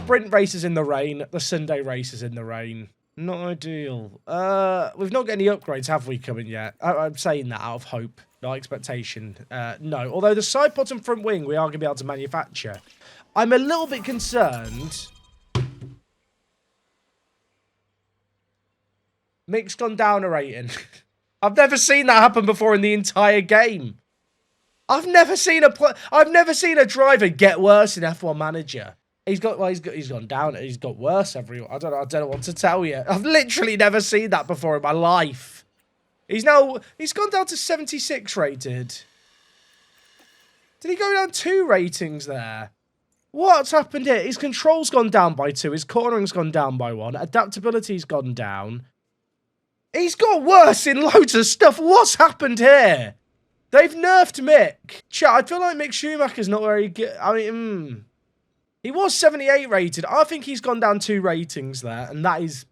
sprint races in the rain, the Sunday races in the rain. Not ideal. We've not got any upgrades, have we, coming yet? I'm saying that out of hope, not expectation. No, although the side pod and front wing we are going to be able to manufacture. I'm a little bit concerned. Mick's gone down a rating. I've never seen that happen before in the entire game. I've never seen a driver get worse in F1 Manager. He's gone down. He's got worse. I don't know what to tell you. I've literally never seen that before in my life. He's gone down to 76 rated. Did he go down 2 ratings there? What's happened here? His control's gone down by 2. His cornering's gone down by 1. Adaptability's gone down. He's got worse in loads of stuff. What's happened here? They've nerfed Mick. Chat, I feel like Mick Schumacher's not very good. I mean, he was 78 rated. I think he's gone down 2 ratings there, and that is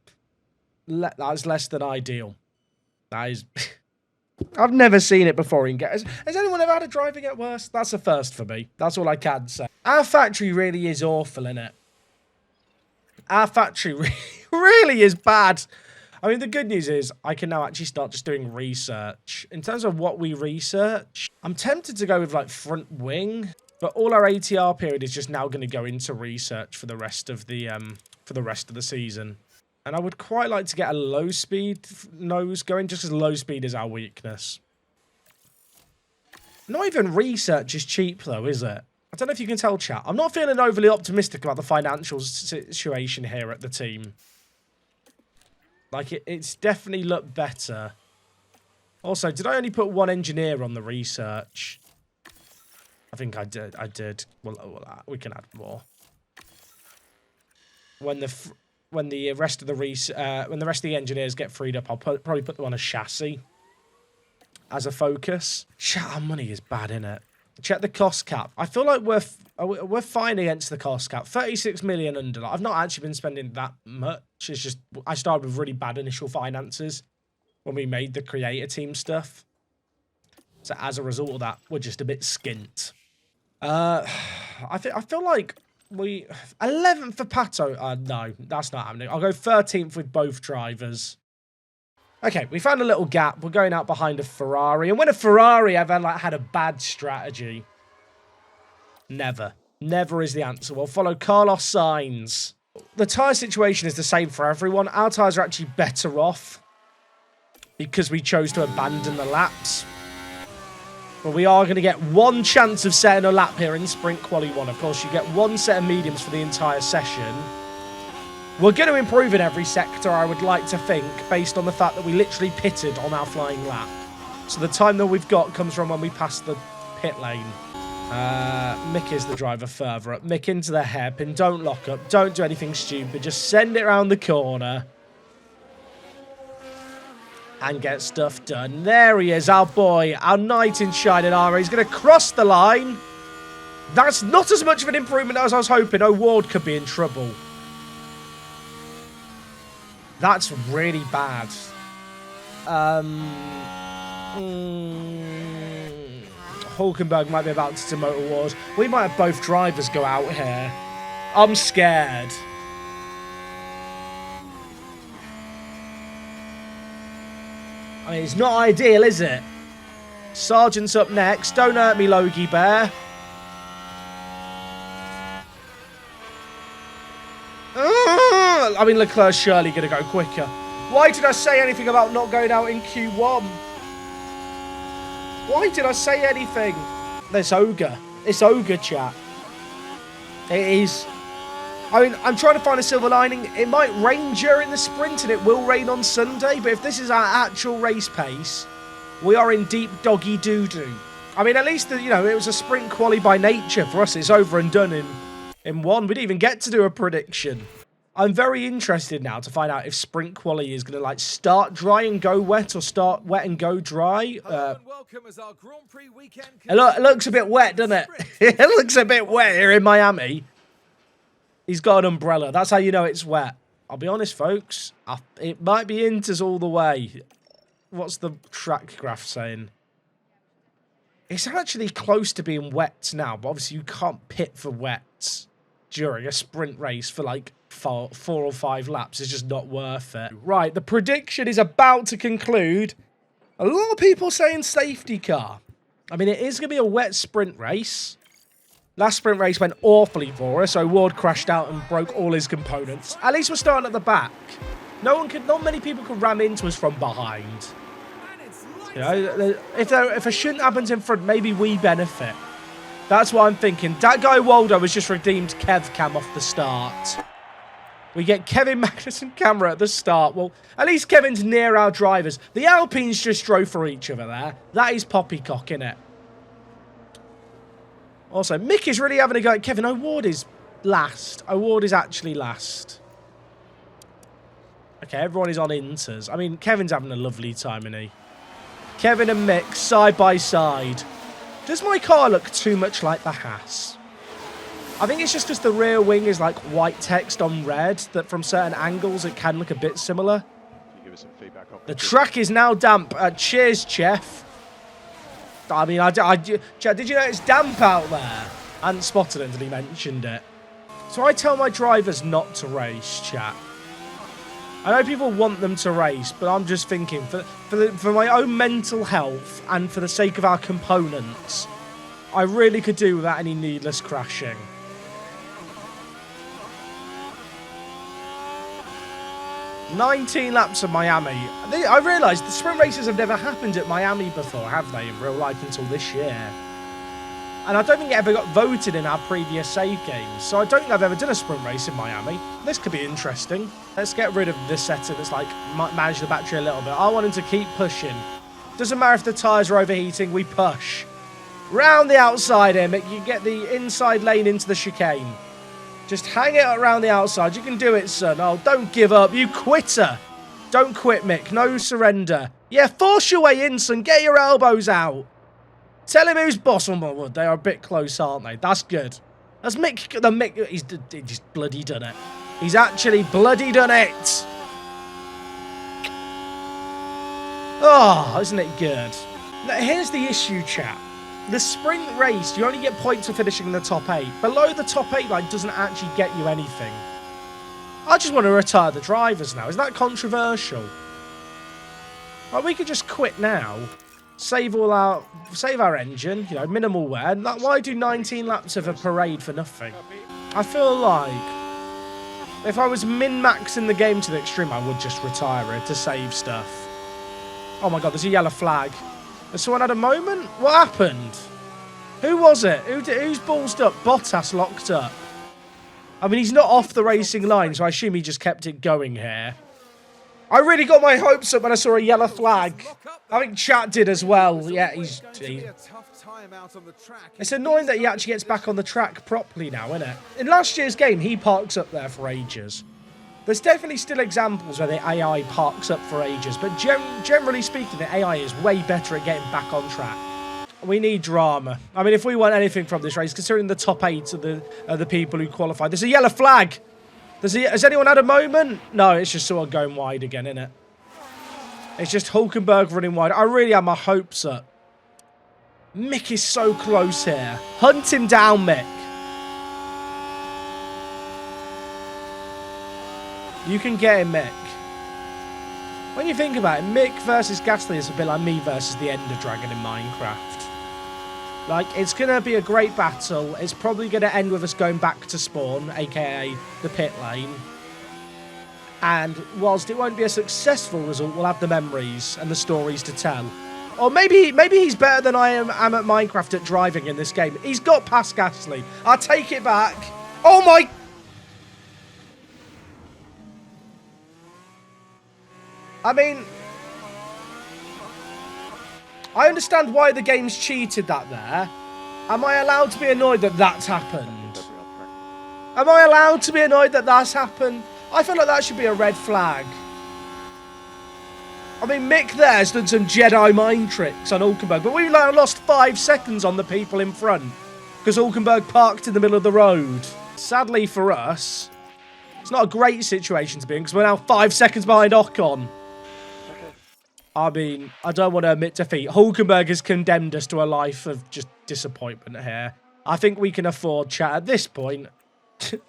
less than ideal. That is... I've never seen it before in Has anyone ever had a driver get worse? That's a first for me. That's all I can say. Our factory really is awful, innit? Our factory really is bad. I mean, the good news is I can now actually start just doing research. In terms of what we research, I'm tempted to go with, like, front wing. But all our ATR period is just now going to go into research for the rest of the season. And I would quite like to get a low-speed nose going, just because low speed is our weakness. Not even research is cheap, though, is it? I don't know if you can tell, chat. I'm not feeling overly optimistic about the financial situation here at the team. Like, it's definitely looked better. Also, did I only put 1 engineer on the research? I think I did. Well, we can add more. When the rest of the engineers get freed up, I'll probably put them on a chassis as a focus. Chat, our money is bad, innit? Check the cost cap. I feel like we're fine against the cost cap. 36 million under. Like, I've not actually been spending that much. It's just I started with really bad initial finances when we made the creator team stuff. So as a result of that, we're just a bit skint. I feel like 11th for Pato. No, that's not happening. I'll go 13th with both drivers. Okay, we found a little gap. We're going out behind a Ferrari. And when a Ferrari ever had a bad strategy? Never. Never is the answer. We'll follow Carlos Sainz. The tyre situation is the same for everyone. Our tyres are actually better off because we chose to abandon the laps. But we are going to get 1 chance of setting a lap here in Sprint Quali 1. Of course, you get 1 set of mediums for the entire session. We're going to improve in every sector, I would like to think, based on the fact that we literally pitted on our flying lap. So the time that we've got comes from when we pass the pit lane. Mick is the driver further up. Mick into the hairpin. Don't lock up. Don't do anything stupid. Just send it around the corner. And get stuff done. There he is, our boy. Our knight in shining armour. He's going to cross the line. That's not as much of an improvement as I was hoping. Oh, Ward could be in trouble. That's really bad. Hulkenberg might be about to Motor Wars. We might have both drivers go out here. I'm scared. I mean, it's not ideal, is it? Sargent's up next. Don't hurt me, Logie Bear. I mean, Leclerc's surely going to go quicker. Why did I say anything about not going out in Q1? Why did I say anything? It's Ogre. It's Ogre, chat. It is. I mean, I'm trying to find a silver lining. It might rain during the sprint and it will rain on Sunday, but if this is our actual race pace, we are in deep doggy doo-doo. I mean, at least, it was a sprint quali by nature. For us, it's over and done in 1. We didn't even get to do a prediction. I'm very interested now to find out if sprint quali is going to, like, start dry and go wet or start wet and go dry. It looks a bit wet, doesn't it? It looks a bit wet here in Miami. He's got an umbrella. That's how you know it's wet. I'll be honest, folks. It might be Inters all the way. What's the track graph saying? It's actually close to being wet now, but obviously you can't pit for wet. during a sprint race for like four or five laps is just not worth it. Right, the prediction is about to conclude. A lot of people saying safety car. I mean, it is going to be a wet sprint race. Last sprint race went awfully for us, so Ward crashed out and broke all his components. At least we're starting at the back. Not many people can ram into us from behind. You know, if a shouldn't happens in front, maybe we benefit. That's what I'm thinking. That guy Waldo has just redeemed Kev Cam off the start. We get Kevin Magnussen camera at the start. Well, at least Kevin's near our drivers. The Alpines just drove for each other there. That is poppycock, innit? Also, Mick is really having a go at Kevin. O'Ward is last. O'Ward is actually last. Okay, everyone is on inters. I mean, Kevin's having a lovely time, isn't he? Kevin and Mick, side by side. Does my car look too much like the Haas? I think it's just because the rear wing is like white text on red, that from certain angles it can look a bit similar. The track is now damp. Cheers, Chef. I mean, did you know it's damp out there? I hadn't spotted it until he mentioned it. So I tell my drivers not to race, chat. I know people want them to race, but I'm just thinking, for my own mental health and for the sake of our components, I really could do without any needless crashing. "19 laps of Miami." I realised the sprint races have never happened at Miami before, have they, in real life until this year? And I don't think it ever got voted in our previous save games, so I don't think I've ever done a sprint race in Miami. This could be interesting. Let's get rid of this setting that's like, manage the battery a little bit. I want him to keep pushing. Doesn't matter if the tyres are overheating, we push. Round the outside here, Mick. You get the inside lane into the chicane. Just hang it around the outside. You can do it, son. Oh, don't give up. You quitter. Don't quit, Mick. No surrender. Yeah, force your way in, son. Get your elbows out. Tell him who's boss on my wood. They are a bit close, aren't they? That's good. That's Mick. He's just bloody done it. He's actually bloody done it. Oh, isn't it good? Now, here's the issue, chat. The sprint race, you only get points for finishing in the top 8. Below the top 8 line doesn't actually get you anything. I just want to retire the drivers now. Is that controversial? Like, we could just quit now. Save our engine, you know, minimal wear. Like, why do 19 laps of a parade for nothing? I feel like if I was min-maxing the game to the extreme, I would just retire it to save stuff. Oh my god, there's a yellow flag. Has someone had a moment? What happened? Who was it? Who's ballsed up? Bottas locked up. I mean, he's not off the racing line, so I assume he just kept it going here. I really got my hopes up when I saw a yellow flag. I think chat did as well. Yeah, it's annoying that he actually gets back on the track properly now, isn't it? In last year's game, he parks up there for ages. There's definitely still examples where the AI parks up for ages, but generally speaking, the AI is way better at getting back on track. We need drama. I mean, if we want anything from this race, considering the top 8 are the people who qualify. There's a yellow flag. Has anyone had a moment? No, it's just sort of going wide again, isn't it? It's just Hulkenberg running wide. I really have my hopes up. Mick is so close here. Hunt him down, Mick. You can get him, Mick. When you think about it, Mick versus Gasly is a bit like me versus the Ender Dragon in Minecraft. Like, it's going to be a great battle. It's probably going to end with us going back to spawn, aka the pit lane. And whilst it won't be a successful result, we'll have the memories and the stories to tell. Or maybe he's better than I am at Minecraft at driving in this game. He's got past Gasly. I'll take it back. Oh my... I mean... I understand why the game's cheated that there. Am I allowed to be annoyed that that's happened? Am I allowed to be annoyed that that's happened? I feel like that should be a red flag. I mean, Mick there's done some Jedi mind tricks on Hulkenberg, but we lost 5 seconds on the people in front because Hulkenberg parked in the middle of the road. Sadly for us, it's not a great situation to be in because we're now 5 seconds behind Ocon. I mean, I don't want to admit defeat. Hulkenberg has condemned us to a life of just disappointment here. I think we can afford, chat, at this point,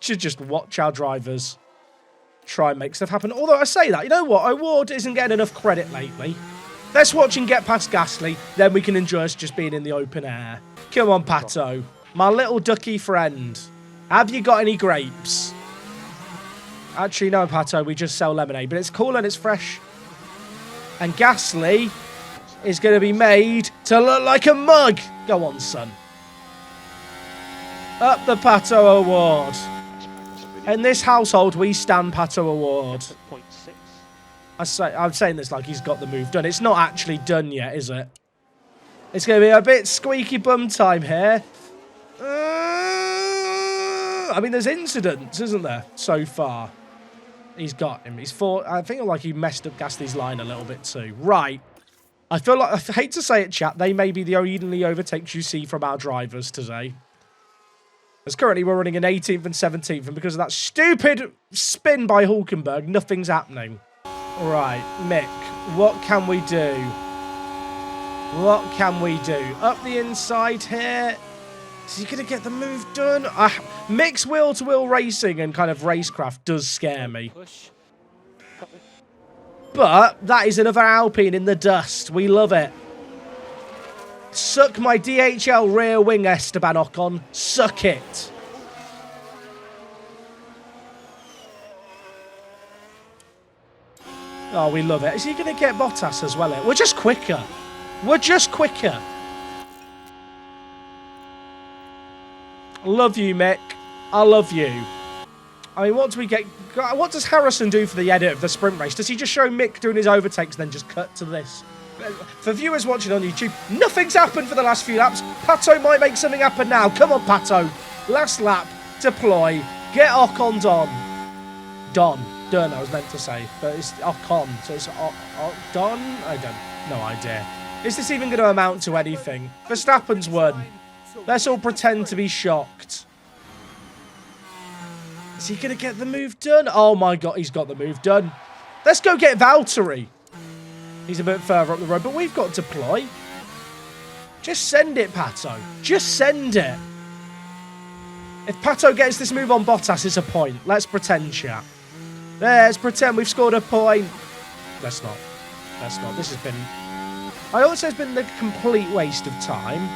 to just watch our drivers try and make stuff happen. Although I say that, you know what? O'Ward isn't getting enough credit lately. Let's watch him get past Gasly, then we can enjoy us just being in the open air. Come on, Pato. My little ducky friend. Have you got any grapes? Actually, no, Pato, we just sell lemonade, but it's cool and it's fresh. And Gasly is going to be made to look like a mug. Go on, son. Up the Pato Award. In this household, we stand Pato Award. I'm saying this like he's got the move done. It's not actually done yet, is it? It's going to be a bit squeaky bum time here. I mean, there's incidents, isn't there, so far? He's got him. I think like he messed up Gasly's line a little bit too. Right. I feel like, I hate to say it, chat, they may be the only overtakes you see from our drivers today. As currently we're running an 18th and 17th, and because of that stupid spin by Hulkenberg, nothing's happening. Right, Mick, what can we do? What can we do? Up the inside here. Is he going to get the move done? Mick's wheel-to-wheel racing and kind of racecraft does scare me. But that is another Alpine in the dust. We love it. Suck my DHL rear wing, Esteban Ocon. Suck it. Oh, we love it. Is he going to get Bottas as well? We're just quicker. We're just quicker. Love you, Mick. I love you. I mean, what do we get? What does Harrison do for the edit of the sprint race? Does he just show Mick doing his overtakes and then just cut to this? For viewers watching on YouTube, nothing's happened for the last few laps. Pato might make something happen now. Come on, Pato. Last lap. Deploy. Get Ocon done. Done, I was meant to say. But it's Ocon. So it's done? I don't. No idea. Is this even going to amount to anything? Verstappen's won. Let's all pretend to be shocked. Is he going to get the move done? Oh my God, he's got the move done. Let's go get Valtteri. He's a bit further up the road, but we've got deploy. Just send it, Pato. Just send it. If Pato gets this move on Bottas, it's a point. Let's pretend, chat. Let's pretend we've scored a point. Let's not. Let's not. This has been... I also it's been a complete waste of time.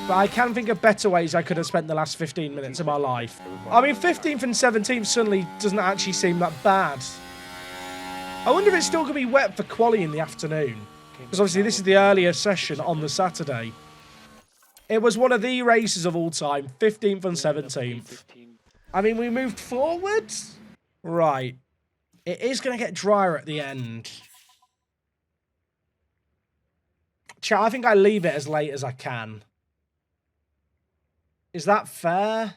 But I can think of better ways I could have spent the last 15 minutes of my life. I mean, 15th and 17th suddenly doesn't actually seem that bad. I wonder if it's still going to be wet for quali in the afternoon. Because obviously this is the earlier session on the Saturday. It was one of the races of all time, 15th and 17th. I mean, we moved forward? Right. It is going to get drier at the end. Chat, I think I leave it as late as I can. Is that fair?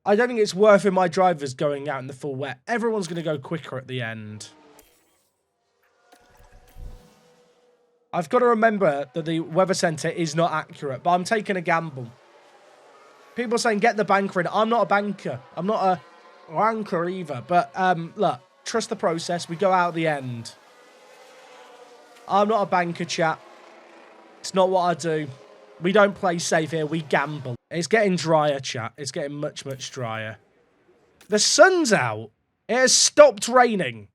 I don't think it's worth it my drivers going out in the full wet. Everyone's going to go quicker at the end. I've got to remember that the weather centre is not accurate, but I'm taking a gamble. People are saying, get the banker in. I'm not a banker. I'm not a wanker either. But, look, trust the process. We go out at the end. I'm not a banker, chat. It's not what I do. We don't play safe here. We gamble. It's getting drier, chat. It's getting much, much drier. The sun's out. It has stopped raining.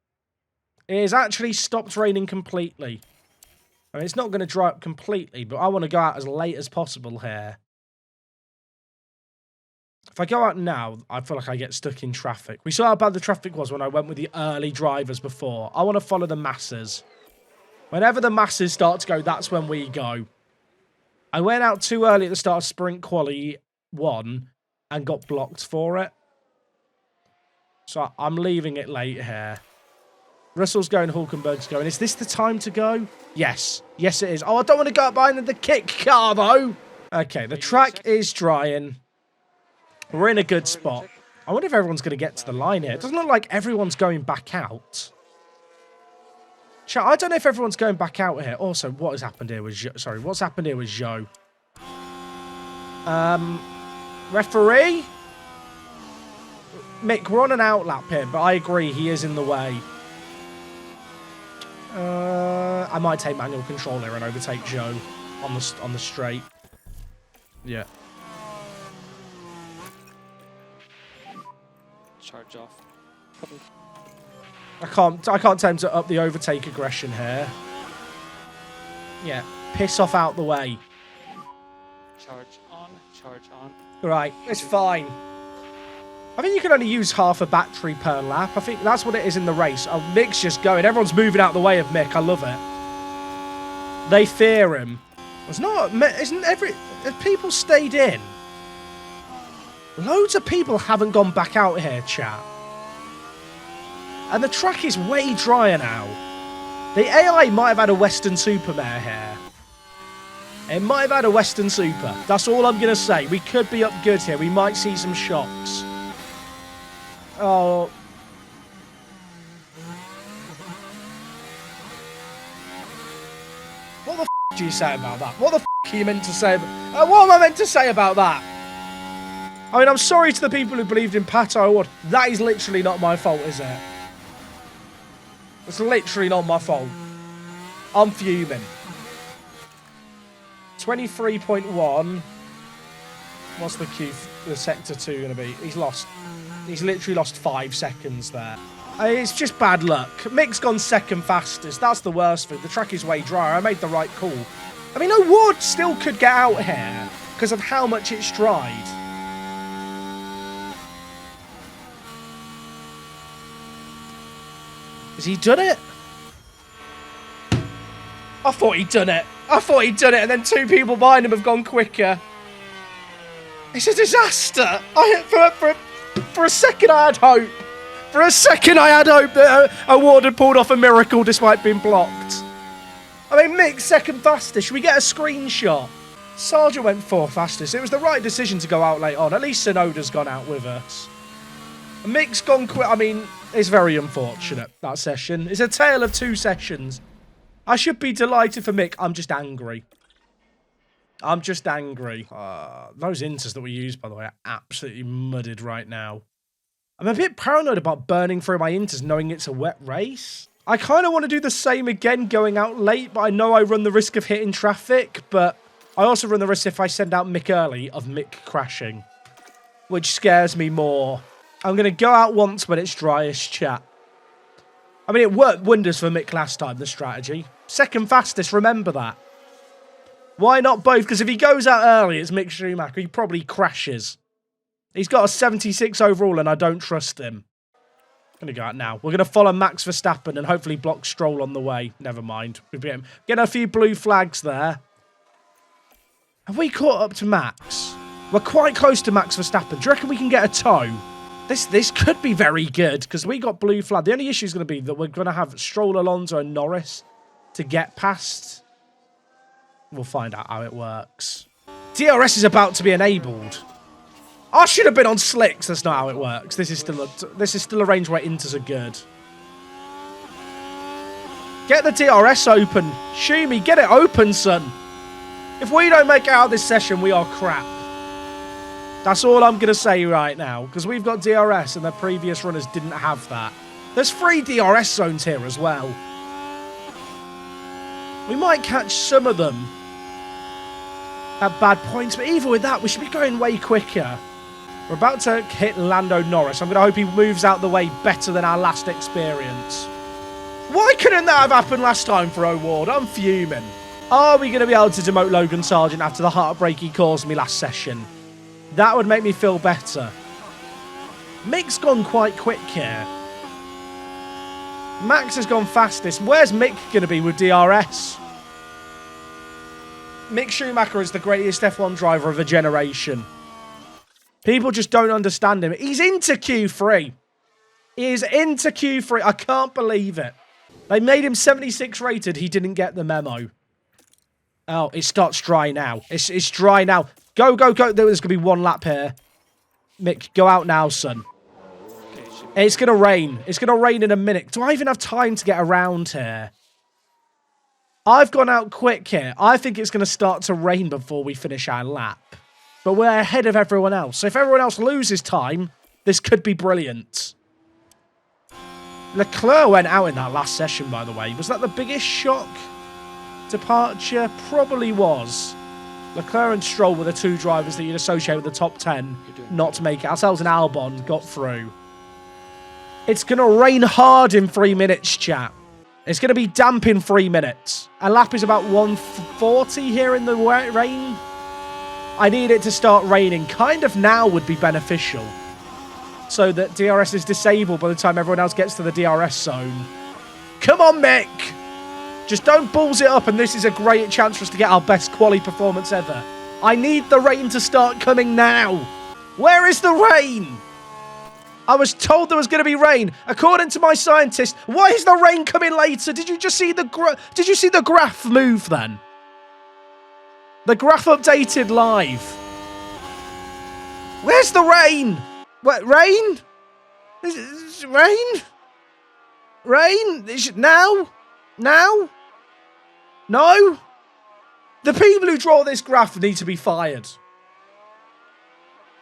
It has actually stopped raining completely. I mean, it's not going to dry up completely, but I want to go out as late as possible here. If I go out now, I feel like I get stuck in traffic. We saw how bad the traffic was when I went with the early drivers before. I want to follow the masses. Whenever the masses start to go, that's when we go. I went out too early at the start of Sprint Quali 1 and got blocked for it. So I'm leaving it late here. Russell's going, Hulkenberg's going. Is this the time to go? Yes. Yes, it is. Oh, I don't want to go up behind the kick car, though. Okay, the track is drying. We're in a good spot. I wonder if everyone's going to get to the line here. It doesn't look like everyone's going back out. Chat, I don't know if everyone's going back out here. Also, what has happened here with Zhou? Sorry, what's happened here with Zhou? Referee? Mick, we're on an outlap here, but I agree, he is in the way. I might take manual control here and overtake Zhou on the straight. Yeah. charge off. I can't tell him to up the overtake aggression here. Yeah, piss off out the way. Charge on, charge on. Right, it's fine. I think you can only use half a battery per lap. I think that's what it is in the race. Oh, Mick's just going. Everyone's moving out the way of Mick. I love it. They fear him. It's not... Isn't every... Have people stayed in? Loads of people haven't gone back out here, chat. And the track is way drier now. The AI might have had a Western Supermare here. It might have had a Western Super. That's all I'm going to say. We could be up good here. We might see some shocks. Oh. What the f*** do you say about that? What the f*** are you meant to say? What am I meant to say about that? I mean, I'm sorry to the people who believed in Pato Award. That is literally not my fault, is it? It's literally not my fault. I'm fuming. 23.1. What's the sector 2 going to be? He's lost. He's literally lost 5 seconds there. It's just bad luck. Mick's gone second fastest. That's the worst thing. The track is way drier. I made the right call. I mean, Award still could get out here because of how much it's dried. Has he done it? I thought he'd done it. I thought he'd done it, and then 2 people behind him have gone quicker. It's a disaster. For a second, I had hope. For a second, I had hope that Award had pulled off a miracle despite being blocked. I mean, Mick, second fastest. Should we get a screenshot? Sargent went 4th fastest. It was the right decision to go out late on. At least Sonoda's gone out with us. Mick's gone quick. I mean, it's very unfortunate, that session. It's a tale of 2 sessions. I should be delighted for Mick. I'm just angry. I'm just angry. Those inters that we use, by the way, are absolutely mudded right now. I'm a bit paranoid about burning through my inters knowing it's a wet race. I kind of want to do the same again going out late, but I know I run the risk of hitting traffic, but I also run the risk if I send out Mick early of Mick crashing, which scares me more. I'm going to go out once when it's driest, chat. I mean, it worked wonders for Mick last time, the strategy. Second fastest, remember that. Why not both? Because if he goes out early, it's Mick Schumacher. He probably crashes. He's got a 76 overall, and I don't trust him. I'm going to go out now. We're going to follow Max Verstappen and hopefully block Stroll on the way. Never mind. We've been getting a few blue flags there. Have we caught up to Max? We're quite close to Max Verstappen. Do you reckon we can get a tow? This could be very good because we got blue flag. The only issue is going to be that we're going to have Stroll, Alonso, and Norris to get past. We'll find out how it works. DRS is about to be enabled. I should have been on slicks. That's not how it works. This is still a range where inters are good. Get the DRS open. Shumi, get it open, son. If we don't make it out of this session, we are crap. That's all I'm going to say right now. Because we've got DRS and the previous runners didn't have that. There's 3 DRS zones here as well. We might catch some of them at bad points. But even with that, we should be going way quicker. We're about to hit Lando Norris. I'm going to hope he moves out the way better than our last experience. Why couldn't that have happened last time for O'Ward? I'm fuming. Are we going to be able to demote Logan Sargent after the heartbreak he caused me last session? That would make me feel better. Mick's gone quite quick here. Max has gone fastest. Where's Mick going to be with DRS? Mick Schumacher is the greatest F1 driver of a generation. People just don't understand him. He's into Q3. He is into Q3. I can't believe it. They made him 76 rated. He didn't get the memo. Oh, it starts dry now. It's dry now. Go, go, go. There's going to be 1 lap here. Mick, go out now, son. It's going to rain. It's going to rain in a minute. Do I even have time to get around here? I've gone out quick here. I think it's going to start to rain before we finish our lap. But we're ahead of everyone else. So if everyone else loses time, this could be brilliant. Leclerc went out in that last session, by the way. Was that the biggest shock departure? Probably was. Leclerc and Stroll were the 2 drivers that you'd associate with the top 10 not to make it. Ourselves and Albon got through. It's going to rain hard in 3 minutes, chat. It's going to be damp in 3 minutes. A lap is about 140 here in the rain. I need it to start raining. Kind of now would be beneficial. So that DRS is disabled by the time everyone else gets to the DRS zone. Come on, Mick! Just don't balls it up, and this is a great chance for us to get our best quali performance ever. I need the rain to start coming now. Where is the rain? I was told there was going to be rain. According to my scientist, why is the rain coming later? Did you just see the graph move then? The graph updated live. Where's the rain? What, rain? Is it rain? Rain? Now? Now? No? The people who draw this graph need to be fired.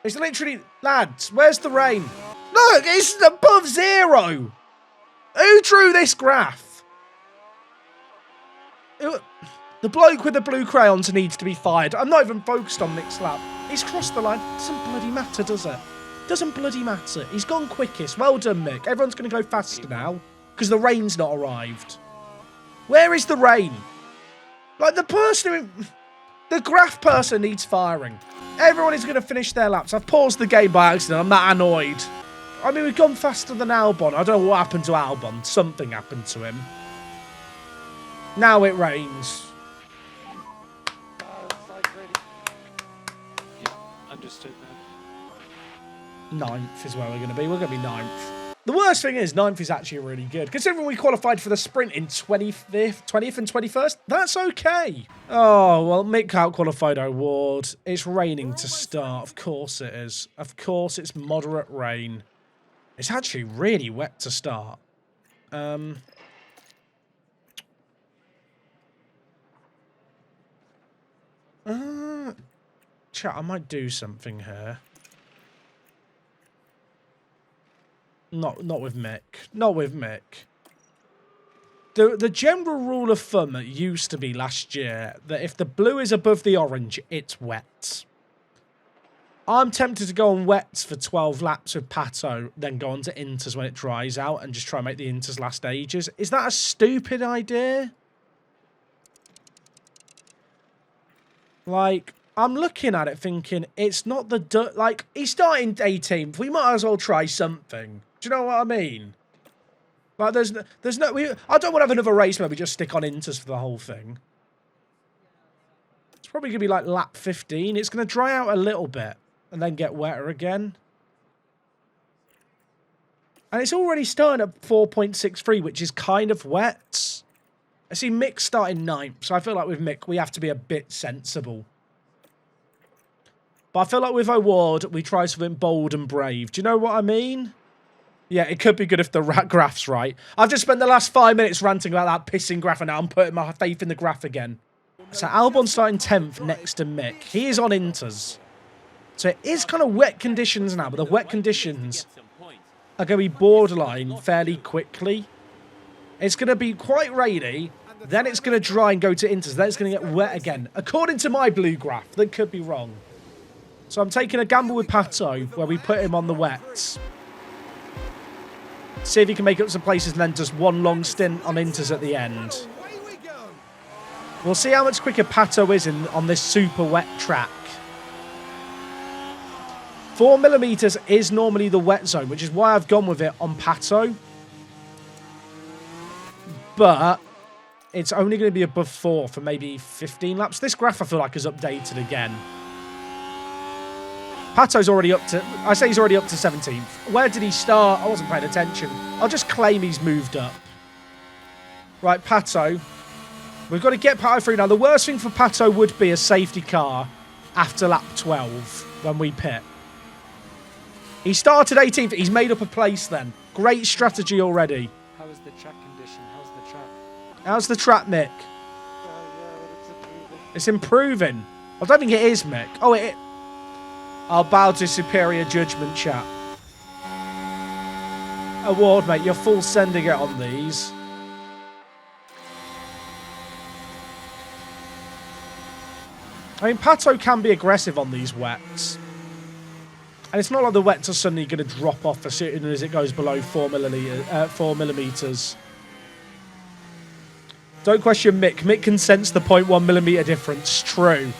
It's literally... Lads, where's the rain? Look, it's above 0. Who drew this graph? The bloke with the blue crayons needs to be fired. I'm not even focused on Nick's lap. He's crossed the line. Doesn't bloody matter, does it? Doesn't bloody matter. He's gone quickest. Well done, Mick. Everyone's going to go faster now because the rain's not arrived. Where is the rain? Like, the person who... The graph person needs firing. Everyone is going to finish their laps. I've paused the game by accident. I'm that annoyed. I mean, we've gone faster than Albon. I don't know what happened to Albon. Something happened to him. Now it rains. Yeah, understood, man. 9th is where we're going to be. We're going to be 9th. The worst thing is, 9th is actually really good. Considering we qualified for the sprint in 20th and 21st, that's okay. Oh, well, Mick out-qualified award. It's raining to start. Of course it is. Of course it's moderate rain. It's actually really wet to start. Chat, I might do something here. Not with Mick. Not with Mick. The general rule of thumb that used to be last year, that if the blue is above the orange, it's wet. I'm tempted to go on wets for 12 laps with Pato, then go on to inters when it dries out and just try and make the inters last ages. Is that a stupid idea? Like, I'm looking at it thinking, it's not the... Like, he's starting 18th. We might as well try something. Do you know what I mean? Like, there's no... I don't want to have another race where we just stick on inters for the whole thing. It's probably going to be like lap 15. It's going to dry out a little bit and then get wetter again. And it's already starting at 4.63, which is kind of wet. I see Mick starting 9th, so I feel like with Mick, we have to be a bit sensible. But I feel like with Award, we try something bold and brave. Do you know what I mean? Yeah, it could be good if the graph's right. I've just spent the last 5 minutes ranting about that pissing graph, and now I'm putting my faith in the graph again. So Albon starting 10th next to Mick. He is on inters. So it is kind of wet conditions now, but the wet conditions are going to be borderline fairly quickly. It's going to be quite rainy, then it's going to dry and go to inters, then it's going to get wet again. According to my blue graph, that could be wrong. So I'm taking a gamble with Pato, where we put him on the wets. See if he can make up some places and then just one long stint on inters at the end. We'll see how much quicker Pato is on this super wet track. 4mm is normally the wet zone, which is why I've gone with it on Pato. But it's only going to be above 4 for maybe 15 laps. This graph, I feel like, is updated again. Pato's already up to... I say he's already up to 17th. Where did he start? I wasn't paying attention. I'll just claim he's moved up. Right, Pato. We've got to get Pato through now. The worst thing for Pato would be a safety car after lap 12 when we pit. He started 18th. He's made up a place then. Great strategy already. How is the track condition? How's the track? How's the track, Mick? It's improving. I don't think it is, Mick. Oh, it... I'll bow to superior judgment, chat. Award, mate. You're full sending it on these. I mean, Pato can be aggressive on these wets. And it's not like the wets are suddenly going to drop off as soon as it goes below 4 millimeters. Don't question Mick. Mick can sense the 0.1 millimeter difference. True.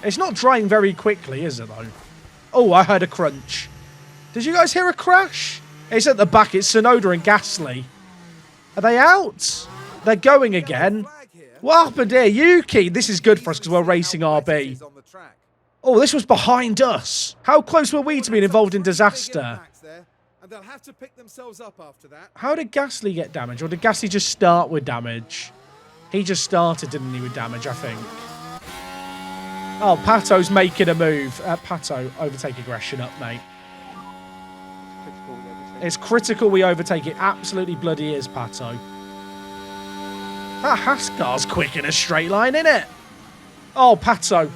It's not drying very quickly, is it, though? Oh, I heard a crunch. Did you guys hear a crash? It's at the back. It's Sonoda and Gasly. Are they out? They're going again. What happened here? Yuki, this is good for us because we're racing RB. Oh, this was behind us. How close were we to being involved in disaster? How did Gasly get damage? Or did Gasly just start with damage? He just started, didn't he, with damage, I think. Oh, Pato's making a move. Pato, overtake aggression up, mate. It's critical we overtake it. Absolutely bloody is, Pato. That Hascar's quick in a straight line, isn't it? Oh, Pato.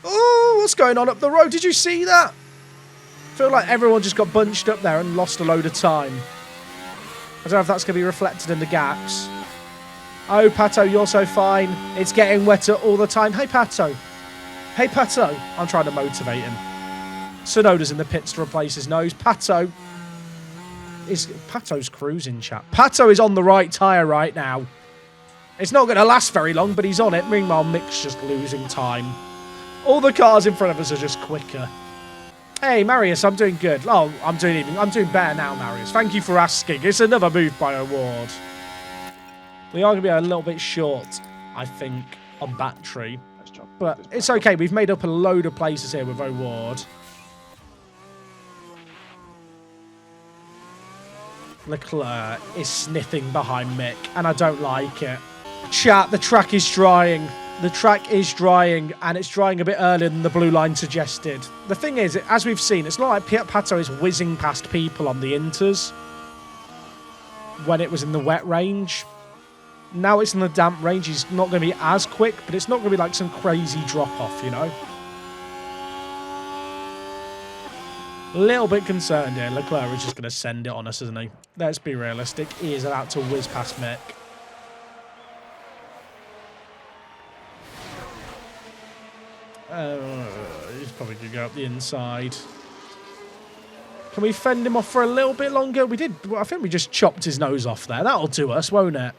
Oh, what's going on up the road? Did you see that? I feel like everyone just got bunched up there and lost a load of time. I don't know if that's going to be reflected in the gaps. Oh, Pato, you're so fine. It's getting wetter all the time. Hey, Pato. Hey, Pato. I'm trying to motivate him. Sonoda's in the pits to replace his nose. Pato's cruising, chat. Pato is on the right tyre right now. It's not going to last very long, but he's on it. Meanwhile, Mick's just losing time. All the cars in front of us are just quicker. Hey, Marius, I'm doing good. Oh, I'm doing better now, Marius. Thank you for asking. It's another move by Award. We are going to be a little bit short, I think, on battery. But it's okay. We've made up a load of places here with Award. Leclerc is sniffing behind Mick, and I don't like it. Chat, the track is drying. The track is drying, and it's drying a bit earlier than the blue line suggested. The thing is, as we've seen, it's not like Pato is whizzing past people on the inters when it was in the wet range. Now it's in the damp range. He's not going to be as quick, but it's not going to be like some crazy drop-off, you know? A little bit concerned here. Leclerc is just going to send it on us, isn't he? Let's be realistic. He is about to whiz past Mick. He's probably going to go up the inside. Can we fend him off for a little bit longer? We did. I think we just chopped his nose off there. That'll do us, won't it?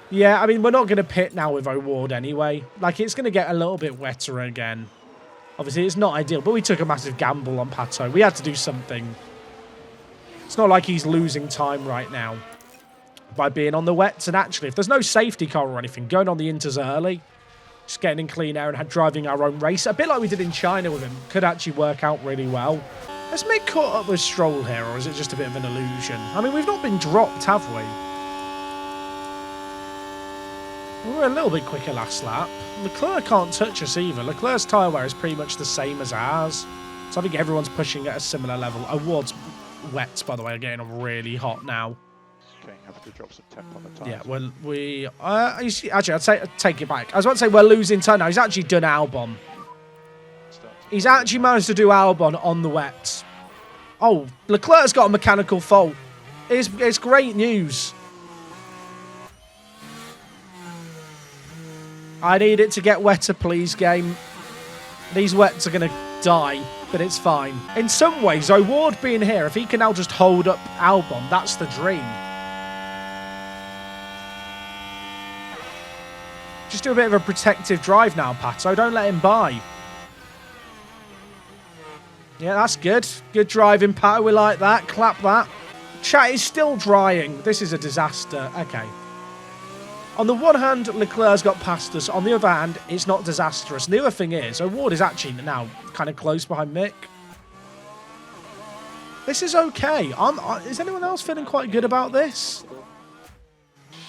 Yeah, I mean, we're not going to pit now with Award anyway. Like, it's going to get a little bit wetter again. Obviously, it's not ideal, but we took a massive gamble on Pato. We had to do something. It's not like he's losing time right now by being on the wets. And actually, if there's no safety car or anything, going on the inters early, just getting in clean air and driving our own race, a bit like we did in China with him, could actually work out really well. Has Mick caught up with Stroll here, or is it just a bit of an illusion? I mean, we've not been dropped, have we? We were a little bit quicker last lap. Leclerc can't touch us either. Leclerc's tyre wear is pretty much the same as ours. So I think everyone's pushing at a similar level. Award's wets, by the way, are getting really hot now. Okay, have to drop some temp on the tyres. Yeah, well, actually, I'd take it back. I was about to say we're losing time now. He's actually done Albon. He's actually managed to do Albon on the wets. Oh, Leclerc's got a mechanical fault. It's great news. I need it to get wetter, please, game. These wets are going to die, but it's fine. In some ways, Award being here, if he can now just hold up Albon, that's the dream. Just do a bit of a protective drive now, Pato. Don't let him by. Yeah, that's good. Good driving, Pato. We like that. Clap that. Chat is still drying. This is a disaster. Okay. On the one hand, Leclerc's got past us. On the other hand, it's not disastrous. And the other thing is, Award is actually now kind of close behind Mick. This is okay. Is anyone else feeling quite good about this?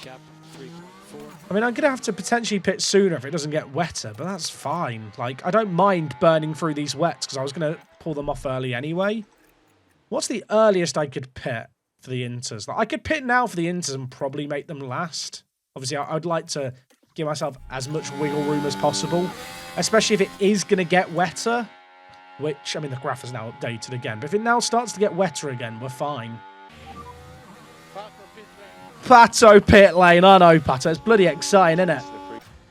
Gap 3.4. I mean, I'm going to have to potentially pit sooner if it doesn't get wetter, but that's fine. Like, I don't mind burning through these wets because I was going to pull them off early anyway. What's the earliest I could pit for the inters? Like, I could pit now for the inters and probably make them last. Obviously, I'd like to give myself as much wiggle room as possible, especially if it is going to get wetter, which, I mean, the graph is now updated again. But if it now starts to get wetter again, we're fine. Pato pit lane. I know, Pato. It's bloody exciting, isn't it?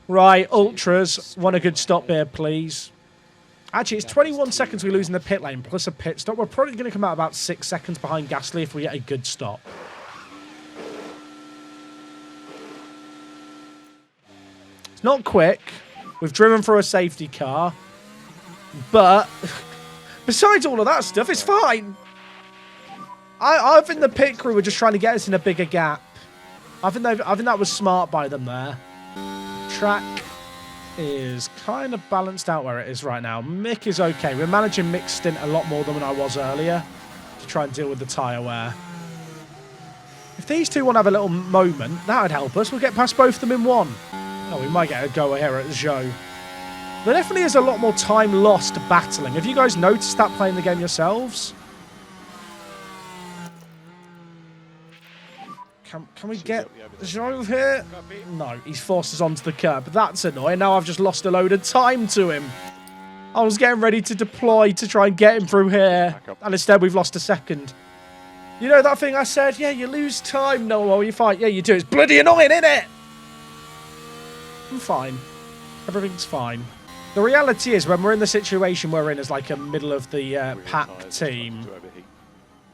Right, Ultras. Want a good stop here, please. Actually, it's 21 seconds we lose in the pit lane, plus a pit stop. We're probably going to come out about 6 seconds behind Gasly if we get a good stop. It's not quick. We've driven through a safety car. But besides all of that stuff, it's fine. I think the pit crew were just trying to get us in a bigger gap. I think that was smart by them there. Track is kind of balanced out where it is right now. Mick is okay. We're managing Mick's stint a lot more than when I was earlier to try and deal with the tyre wear. If these two want to have a little moment, that would help us. We'll get past both of them in one. Oh, we might get a go here at Zhou. There definitely is a lot more time lost battling. Have you guys noticed that playing the game yourselves? Can we get Zhou here? No, he's forced us onto the curb. That's annoying. Now I've just lost a load of time to him. I was getting ready to deploy to try and get him through here. And instead we've lost a second. You know that thing I said? Yeah, you lose time, no, while you fight. Yeah, you do. It's bloody annoying, isn't it? I'm fine. Everything's fine. The reality is, when we're in the situation we're in as like a middle of the pack team,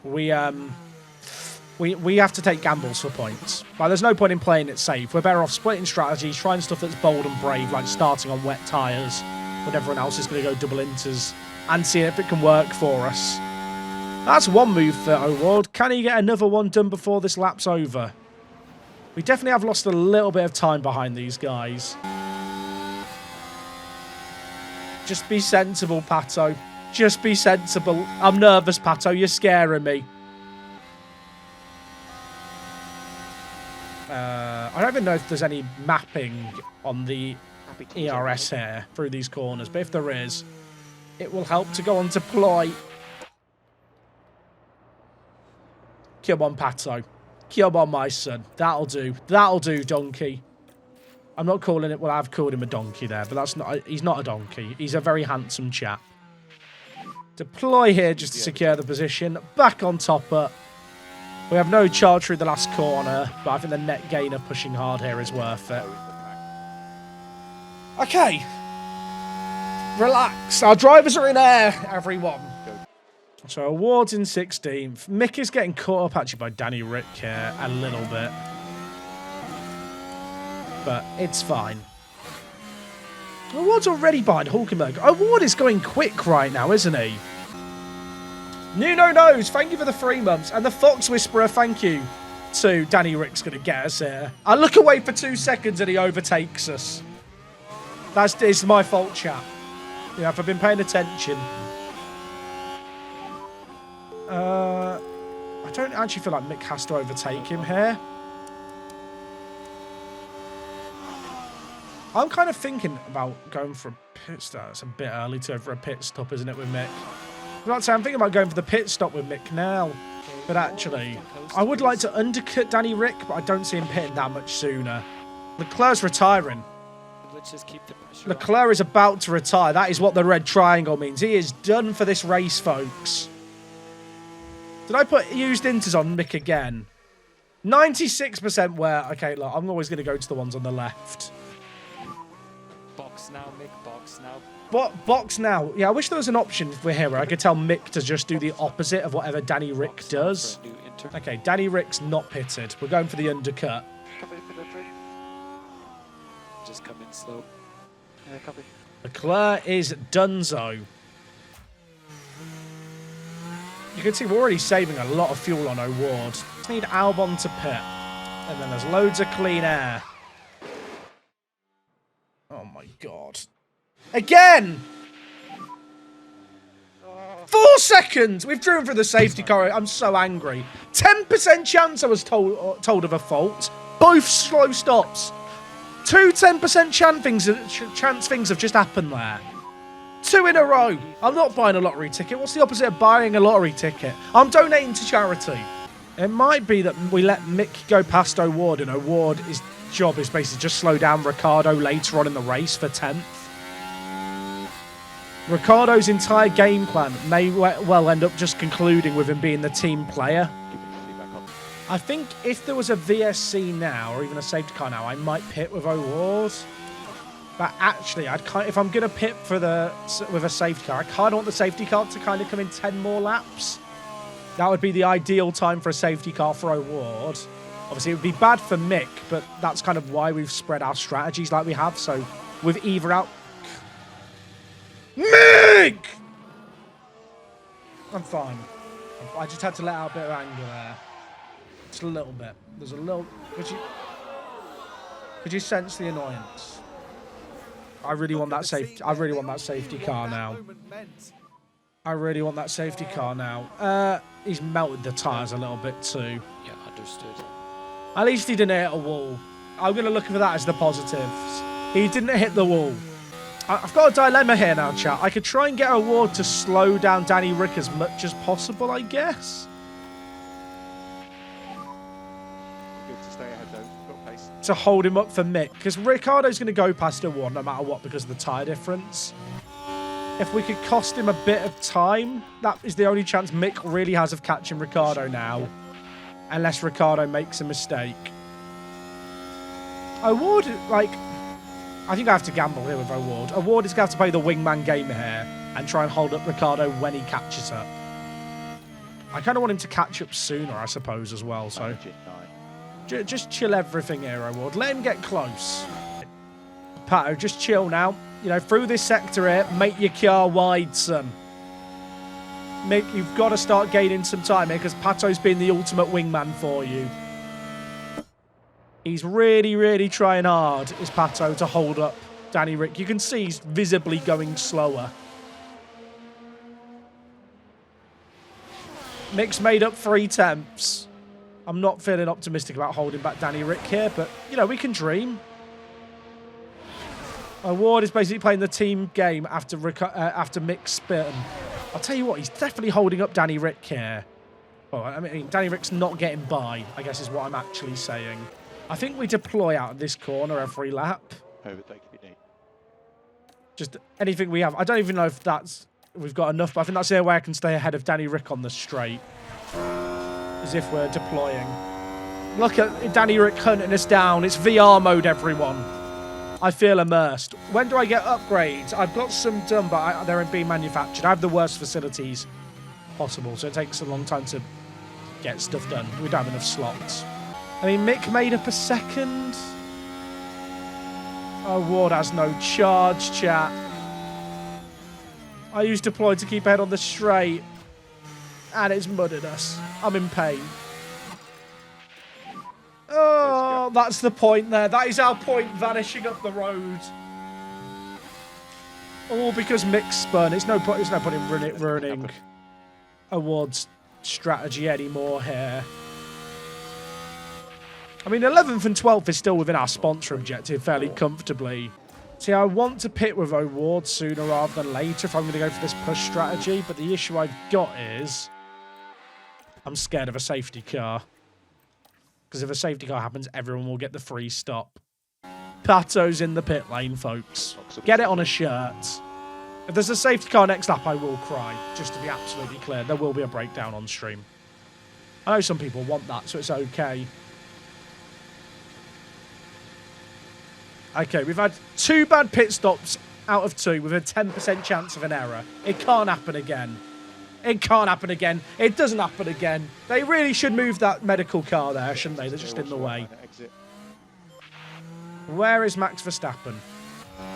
we have to take gambles for points. Like, there's no point in playing it safe. We're better off splitting strategies, trying stuff that's bold and brave, like starting on wet tyres when everyone else is going to go double inters, and seeing if it can work for us. That's one move for O'Ward. Can he get another one done before this lap's over? We definitely have lost a little bit of time behind these guys. Just be sensible, Pato. Just be sensible. I'm nervous, Pato. You're scaring me. I don't even know if there's any mapping on the ERS here through these corners, but if there is, it will help to go on to deploy. Come on, Pato. Come on, my son. That'll do. That'll do, donkey. I'm not calling it... Well, I've called him a donkey there, but that's not... He's not a donkey. He's a very handsome chap. Deploy here just to secure the position. Back on topper. We have no charge through the last corner, but I think the net gainer pushing hard here is worth it. Okay. Relax. Our drivers are in air, everyone. So Awards in 16th. Mick is getting caught up actually by Danny Rick here a little bit. But it's fine. Award's already behind Hulkenberg. Award is going quick right now, isn't he? Nuno knows. Thank you for the 3 months. And the Fox Whisperer, thank you to Danny Rick's going to get us here. I look away for 2 seconds and he overtakes us. It's my fault, chap. You know, if I've been paying attention. I don't actually feel like Mick has to overtake him here. I'm kind of thinking about going for a pit stop. It's a bit early to go for a pit stop, isn't it, with Mick? I'm thinking about going for the pit stop with Mick now. But actually, I would like to undercut Danny Rick, but I don't see him pitting that much sooner. Leclerc's retiring. Let's just keep the pressure. Leclerc is about to retire. That is what the red triangle means. He is done for this race, folks. Did I put used inters on Mick again? 96% wear. Okay, look, I'm always going to go to the ones on the left. Box now, Mick. Box now. Box now. Yeah, I wish there was an option if we're here where I could tell Mick to just do the opposite of whatever Danny Rick does. Okay, Danny Rick's not pitted. We're going for the undercut. Just come in slow. Yeah, copy. Leclerc is donezo. You can see we're already saving a lot of fuel on O'Ward. Just need Albon to pit. And then there's loads of clean air. Oh my god. Again! 4 seconds! We've driven through the safety car. I'm so angry. 10% chance I was told of a fault. Both slow stops. 2 10% chance things have just happened there. 2 in a row. I'm not buying a lottery ticket. What's the opposite of buying a lottery ticket? I'm donating to charity. It might be that we let Mick go past O'Ward, and O'Ward's job is basically just slow down Ricciardo later on in the race for 10th. Ricciardo's entire game plan may well end up just concluding with him being the team player. I think if there was a VSC now, or even a safety car now, I might pit with O'Ward. But actually, if I'm going to pit with a safety car, I kind of want the safety car to kind of come in 10 more laps. That would be the ideal time for a safety car for O'Ward. Obviously, it would be bad for Mick, but that's kind of why we've spread our strategies like we have. So with either out... Mick! I'm fine. I just had to let out a bit of anger there. Just a little bit. There's a little... Could you sense the annoyance? I really want that safety. I really want that safety car now. I really want that safety car now. He's melted the tyres a little bit too. Yeah, understood. At least he didn't hit a wall. I'm going to look for that as the positives. He didn't hit the wall. I've got a dilemma here now, chat. I could try and get O'Ward to slow down Danny Rick as much as possible, I guess. Good to stay ahead though. Got pace. To hold him up for Mick. Because Ricciardo's going to go past O'Ward no matter what because of the tyre difference. If we could cost him a bit of time, that is the only chance Mick really has of catching Ricciardo now. Unless Ricciardo makes a mistake. O'Ward, like... I think I have to gamble here with O'Ward. O'Ward is going to have to play the wingman game here and try and hold up Ricciardo when he catches up. I kind of want him to catch up sooner, I suppose, as well. So just chill everything here, O'Ward. Let him get close. Pato, just chill now. You know, through this sector here, make your car wide, son. Mick, you've got to start gaining some time here because Pato's been the ultimate wingman for you. He's really, really trying hard, is Pato, to hold up Danny Rick. You can see he's visibly going slower. Mick's made up 3 tenths. I'm not feeling optimistic about holding back Danny Rick here, but, you know, we can dream. O'Ward is basically playing the team game after Mick's spin. I'll tell you what, he's definitely holding up Danny Rick here. Well, I mean, Danny Rick's not getting by, I guess is what I'm actually saying. I think we deploy out of this corner every lap. Overtake if you need. Just anything we have. I don't even know if we've got enough, but I think that's the only way I can stay ahead of Danny Rick on the straight. As if we're deploying. Look at Danny Rick hunting us down. It's VR mode, everyone. I feel immersed. When do I get upgrades? I've got some done, but they're being manufactured. I have the worst facilities possible, so it takes a long time to get stuff done. We don't have enough slots. I mean, Mick made up a second. O'Ward has no charge, chat. I used deploy to keep ahead on the straight, and it's mudded us. I'm in pain. Oh, that's the point there. That is our point vanishing up the road. All because Mick's spun. It's no point in ruining O'Ward's strategy anymore here. I mean, 11th and 12th is still within our sponsor objective fairly comfortably. See, I want to pit with O'Ward sooner rather than later if I'm going to go for this push strategy, but the issue I've got is I'm scared of a safety car. Because if a safety car happens, everyone will get the free stop. Pato's in the pit lane, folks. Get it on a shirt. If there's a safety car next lap, I will cry. Just to be absolutely clear, there will be a breakdown on stream. I know some people want that, so it's okay. Okay, we've had 2 bad pit stops out of 2 with a 10% chance of an error. It can't happen again. It can't happen again. It doesn't happen again. They really should move that medical car there, shouldn't they? They're just in the way. Where is Max Verstappen?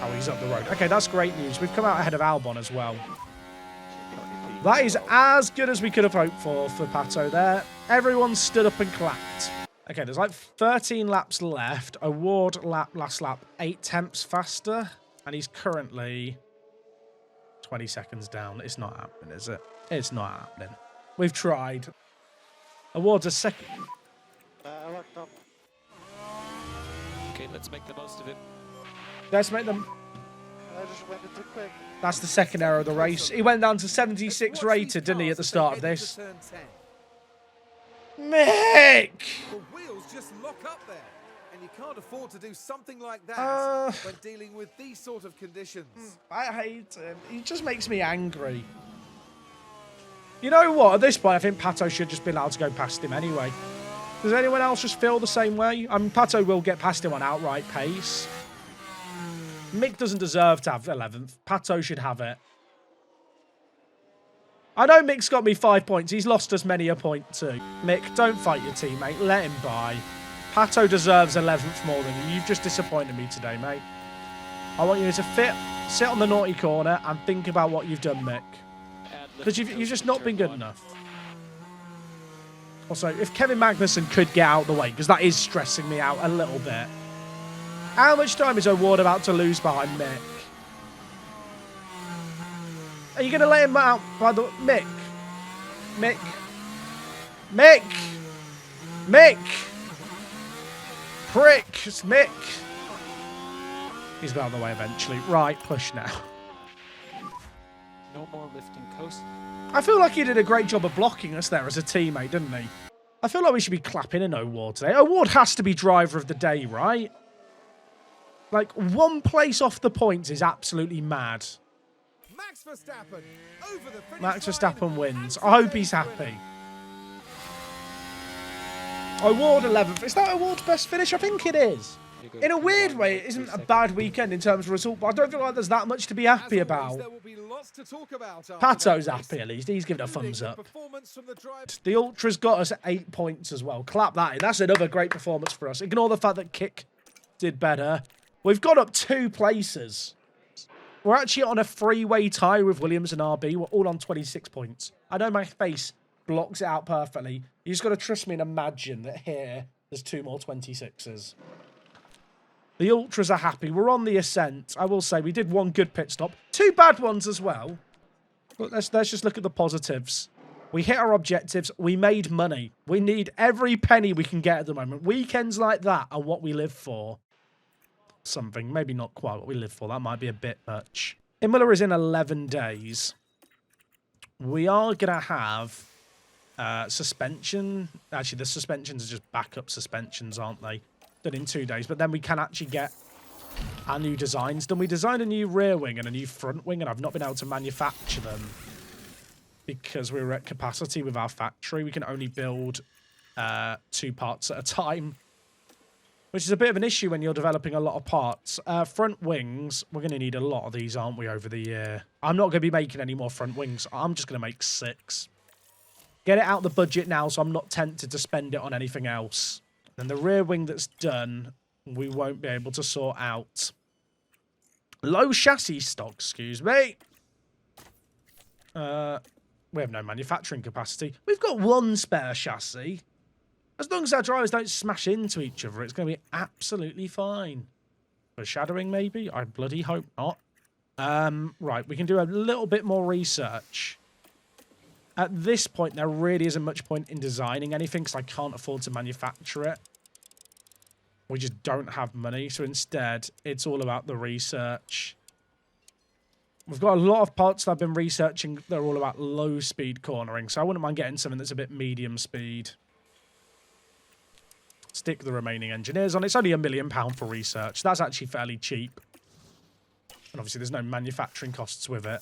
Oh, he's up the road. Okay, that's great news. We've come out ahead of Albon as well. That is as good as we could have hoped for Pato there. Everyone stood up and clapped. Okay, there's like 13 laps left. O'Ward last lap 8 tenths faster. And he's currently 20 seconds down. It's not happening, is it? It's not happening. We've tried. O'Ward's a second. Okay, let's make the most of it. Let's make them. I just went too quick. That's the second error of the race. He went down to 76 rated, didn't he, at the start of this? Mick! The wheels just lock up there, and you can't afford to do something like that when dealing with these sort of conditions. I hate him. He just makes me angry. You know what? At this point, I think Pato should just be allowed to go past him anyway. Does anyone else just feel the same way? I mean, Pato will get past him on outright pace. Mick doesn't deserve to have 11th. Pato should have it. I know Mick's got me 5 points. He's lost us many a point too. Mick, don't fight your teammate. Let him by. Pato deserves 11th more than you. You've just disappointed me today, mate. I want you to sit on the naughty corner and think about what you've done, Mick. Because you've just not been good enough. Also, if Kevin Magnussen could get out of the way, because that is stressing me out a little bit. How much time is O'Ward about to lose behind Mick? Are you going to let him out by the... Mick? Mick? Mick? Mick? Prick! It's Mick! He's got out of the way eventually. Right, push now. No more lifting coast. I feel like he did a great job of blocking us there as a teammate, didn't he? I feel like we should be clapping in O'Ward today. O'Ward has to be driver of the day, right? Like, 1 place off the points is absolutely mad. Max Verstappen over the finish Max line Verstappen wins. and I hope he's today's happy. O'Ward 11th. Is that O'Ward's best finish? I think it is. In a weird way, it isn't a bad weekend in terms of result, but I don't feel like there's that much to be happy about. Pato's happy at least. He's giving a thumbs up. The Ultra's got us 8 points as well. Clap that in. That's another great performance for us. Ignore the fact that Kick did better. We've got up 2 places. We're actually on a 3-way tie with Williams and RB. We're all on 26 points. I know my face blocks it out perfectly. You just got to trust me and imagine that here there's 2 more 26s. The Ultras are happy. We're on the ascent. I will say we did 1 good pit stop. 2 bad ones as well. But let's just look at the positives. We hit our objectives. We made money. We need every penny we can get at the moment. Weekends like that are what we live for. Something. Maybe not quite what we live for. That might be a bit much. Imola is in 11 days. We are going to have suspension. Actually, the suspensions are just backup suspensions, aren't they? Done in 2 days. But then we can actually get our new designs done. We designed a new rear wing and a new front wing, and I've not been able to manufacture them because we were at capacity with our factory. We can only build 2 parts at a time, which is a bit of an issue when you're developing a lot of parts. Front wings, we're going to need a lot of these, aren't we, over the year? I'm not going to be making any more front wings. I'm just going to make 6. Get it out the budget now so I'm not tempted to spend it on anything else. And the rear wing that's done, we won't be able to sort out. Low chassis stock, excuse me. We have no manufacturing capacity. We've got 1 spare chassis. As long as our drivers don't smash into each other, it's going to be absolutely fine. Foreshadowing, maybe? I bloody hope not. Right, we can do a little bit more research. At this point, there really isn't much point in designing anything because I can't afford to manufacture it. We just don't have money. So instead, it's all about the research. We've got a lot of parts that I've been researching that are all about low-speed cornering. So I wouldn't mind getting something that's a bit medium speed. Stick the remaining engineers on. It's only £1 million for research. That's actually fairly cheap. And obviously, there's no manufacturing costs with it.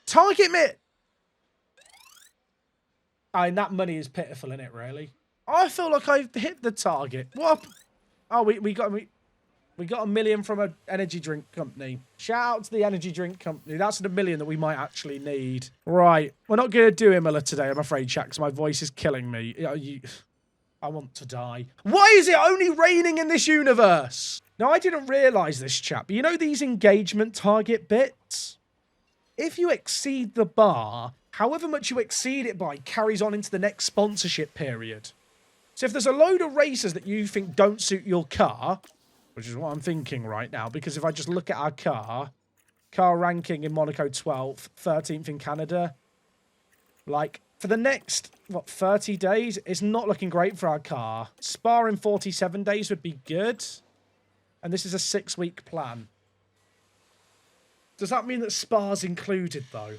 Target mitt! I mean, that money is pitiful, isn't it, really? I feel like I've hit the target. What? Oh, we got $1 million from an energy drink company. Shout out to the energy drink company. That's $1 million that we might actually need. Right. We're not going to do Imola today, I'm afraid, chat, because my voice is killing me. I want to die. Why is it only raining in this universe? Now, I didn't realise this, chat, but you know these engagement target bits? If you exceed the bar, however much you exceed it by carries on into the next sponsorship period. So if there's a load of races that you think don't suit your car, which is what I'm thinking right now, because if I just look at our car ranking in Monaco 12th, 13th in Canada, like for the next, 30 days, it's not looking great for our car. Spa in 47 days would be good. And this is a 6-week plan. Does that mean that Spa's included, though?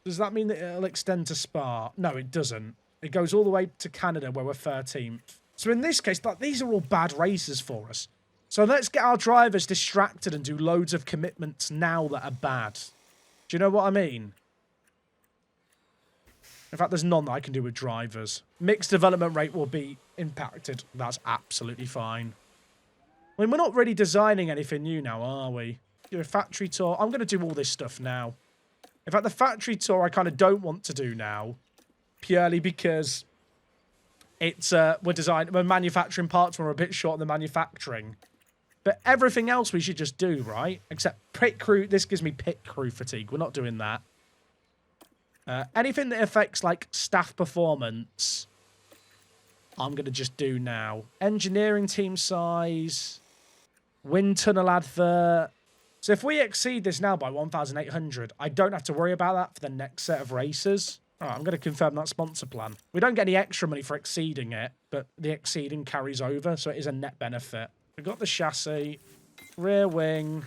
Does that mean that it'll extend to Spa? No, it doesn't. It goes all the way to Canada, where we're 13th. So in this case, these are all bad races for us. So let's get our drivers distracted and do loads of commitments now that are bad. Do you know what I mean? In fact, there's none that I can do with drivers. Mixed development rate will be impacted. That's absolutely fine. I mean, we're not really designing anything new now, are we? Do a factory tour. I'm going to do all this stuff now. In fact, the factory tour I kind of don't want to do now, purely because it's we're manufacturing parts when we're a bit short on the manufacturing. But everything else we should just do, right? Except pit crew. This gives me pit crew fatigue. We're not doing that. Anything that affects like staff performance, I'm going to just do now. Engineering team size, wind tunnel advert. So if we exceed this now by 1,800, I don't have to worry about that for the next set of races. All right, I'm going to confirm that sponsor plan. We don't get any extra money for exceeding it, but the exceeding carries over, so it is a net benefit. We've got the chassis, rear wing.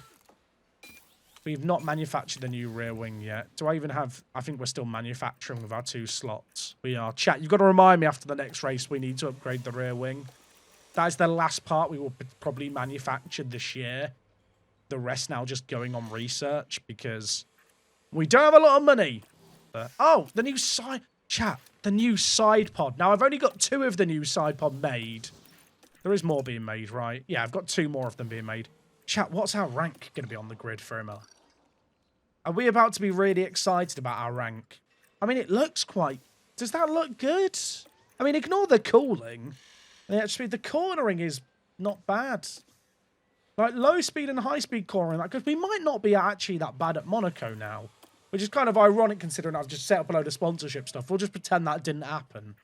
We've not manufactured a new rear wing yet. Do I even have... I think we're still manufacturing with our 2 slots. We are. Chat, you've got to remind me after the next race we need to upgrade the rear wing. That is the last part we will probably manufacture this year. The rest now just going on research because we don't have a lot of money. Oh, the new side... Chat, the new side pod. Now, I've only got 2 of the new side pod made. There is more being made, right? Yeah, I've got 2 more of them being made. Chat, what's our rank going to be on the grid for him? Are we about to be really excited about our rank? I mean, it looks quite... Does that look good? I mean, ignore the cooling. Actually, the cornering is not bad. Like, low speed and high speed cornering. Because we might not be actually that bad at Monaco now. Which is kind of ironic considering I've just set up a load of sponsorship stuff. We'll just pretend that didn't happen.